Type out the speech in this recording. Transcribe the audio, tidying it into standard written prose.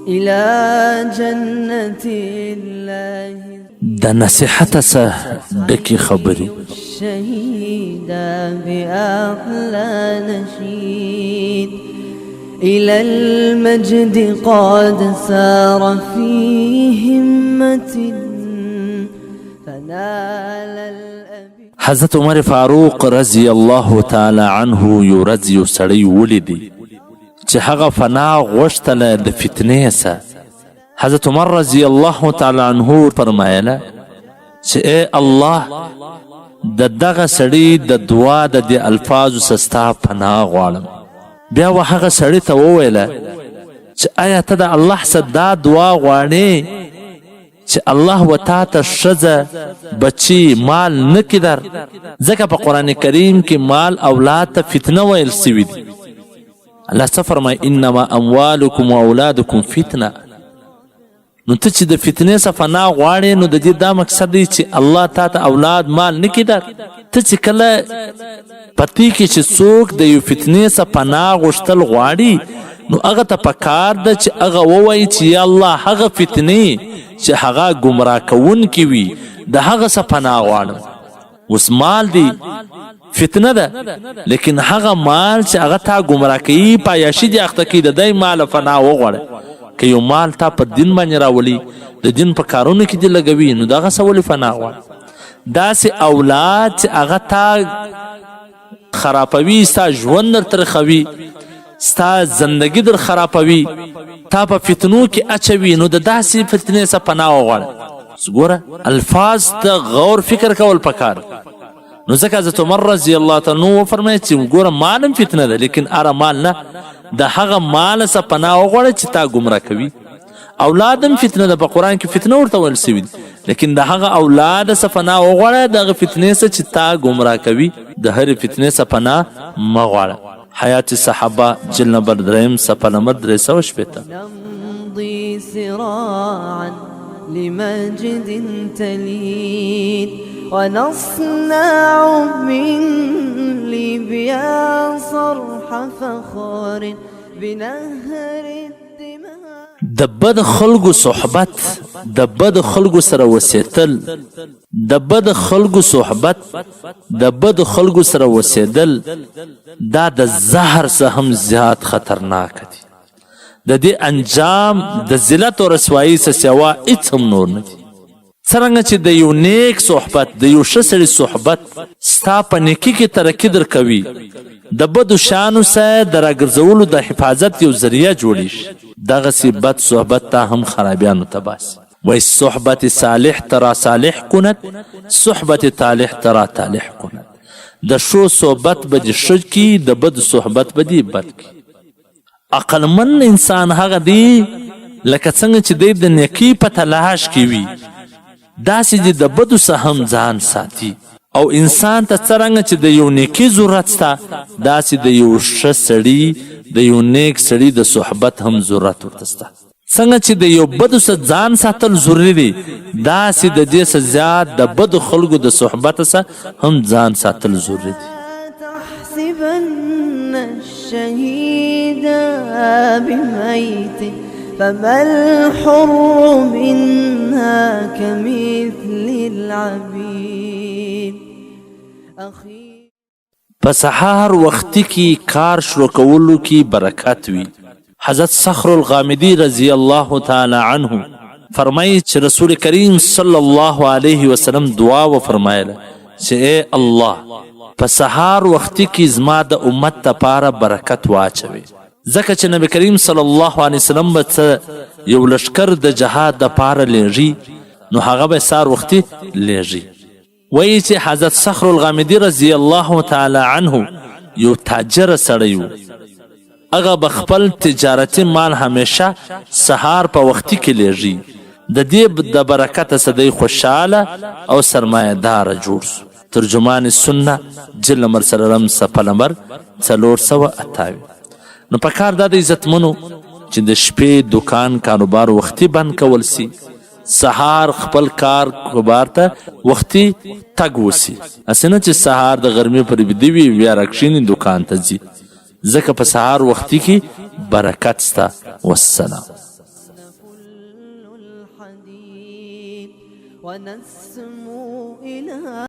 إلى جنة الله د نصیحت سه ډکی خبرې الشهيدا بأحلى نشيد إلى المجد قد سار في همة فنال الأبي. حضرت عمر فاروق رضی الله تعالی عنه یو ورځ یو سړی ولیدی چې هغه فنا غوښتله د فتنې سه. حضرت عمر رضی الله تعالی عنه فرمایله چې ای الله د دغه سړي د دعا د دې الفاظو څخه ستا پناه غواړم. بیا و هغه سړي ته وویله چې آیا ته د الله څخه دا دعا غواړې چې الله و تا ته ښځه بچي مال نه کړي در؟ ځکه په قرآن کریم کې مال اولاد ته فتنه ویل سوي دي. الله څه فرمایي انما اموالکم و اولادکم فتنه. نو ته چې د فتنې څخه پناه غواړې نو د دې دا مقصد دی چې الله تا ته اولاد مال نه کړي در. ته چې کله پتی کې چې څوک د یو فتنې څخه پناه غوښتل غواړي نو هغه ته پکار ده چې هغه ووایي چې یا الله هغه فتنې چې هغه ګمراه کوونکې وي د هغه څخه پناه غواړم. اوس مال دی فتنه ده لیکن هغه مال چې هغه تا ګمراه کوي په عیاشي دې اخته کوي د دی مال پناه وغواړه. که یو مال تا په دین باندې راولي د دین په کارونو کې دې لګوي نو دغه څه ولې پناه غواړه؟ داسې اولاد چې هغه تا خرابوي ستا ژوند در ترخوي ستا زندگی در خرابوي تا په فتنو کې اچوي نو د داسې فتنې څخه پناه وغواړه. ګوره الفاظ ته غور فکر کول پکار. نو ځکه حضرت عمر رضی الله تعالی عنه وفرمایي چې ګوره مال هم فتنه ده لیکن اره مال نه د هغه مال څخه پناه وغواړه چې تا ګمراه کوي. اولاد هم فتنه ده په قرآن کې فتنه ورته ویل سوي دي لیکن د هغه اولاد څخه پناه وغواړه د هغه فتنې څخه چې تا ګمراه کوي د هرې فتنې څخه پناه مه غواړه. حیات صحابه جلد نمبر 3 صفحه نمبر 360. نمضي سراعا لمجد تلين ونصنع من ليبيا صرح فخار بنهر الدماء. د بد خلکو صحبت د بد خلکو سره وسیدل د بد خلکو صحبت د بد خلکو سره وسیدل دا د زهر څخه هم زیات خطرناک دي. د دې انجام د ذلت او رسوایي څخه سوا هیڅ هم نور نه دي. څرنګه چې د یو نیک صحبت د یو ښه سړي صحبت ستا په نیکي کې ترقي درکوي د بدو شانو سره د راګرځولو د حفاظت یو ذریعه جوړی شي دغسې بد صحبت ته هم خرابیانو ته باسي. وای صحبت صالح ترا صالح کند صحبت طالح ترا طالح کند. د ښو صحبت به دې ښه کي د بد صحبت به دې بد کي. عقلمن انسان هغه دی لکه څنګه چې دی د نیکۍ په تلاش کې وي داسې دې د بدو څخه هم ځان ساتي. او انسان ته څرنګه چې د یو نیکي ضرورت سته داسې د یو ښه سړي د یو نیک سړي د صحبت هم ضرورت ورته سته. څنګه چې د یو بدو څخه ځان ساتل ضروري دی داسې د دې څخه زیات د بدو خلکو د صحبت څخه هم ځان ساتل ضروري دی. تحسبن الشهيد بميت فما الحر منها كمثل العبيد. په سحار وختي کې کار شروع کولو کې برکت وي. حضرت صخر الغامدي رضی الله تعالی عنه فرمایي چې رسول کریم صلی الله علیه وسلم دعا و فرمایله چې ای الله په سحار وختي کې زما د امت لپاره برکت واچوي. ځکه چې نبی کریم صلی الله علیه وسلم به یو لشکر د جهاد دپاره لیږي نو هغه به سحار وختي لیږي. وایي چې حضرت صخر الغامدي رضی الله تعالی عنه یو تاجر سړی و. هغه به خپل تجارتي مال همیشه سهار په وختي کې لیږي. د دې د برکته صدی خوشحاله او سرمایه داره جوړ سو. ترجمان سنه جلد نمبر 3 صفحه نمبر 428. نو پکار دا د عزتمنو چې د شپې دکان کاروبار وختي بند کول سي. سهار خپل کار کاروبار ته وختي تګ وسی. اسنه چې سهار د غرمې پر بده وی بیا راکښینې دکان ته ځي ځکه په سهار وختي کې برکت سته. والسلام. الحديد ونسمو إلى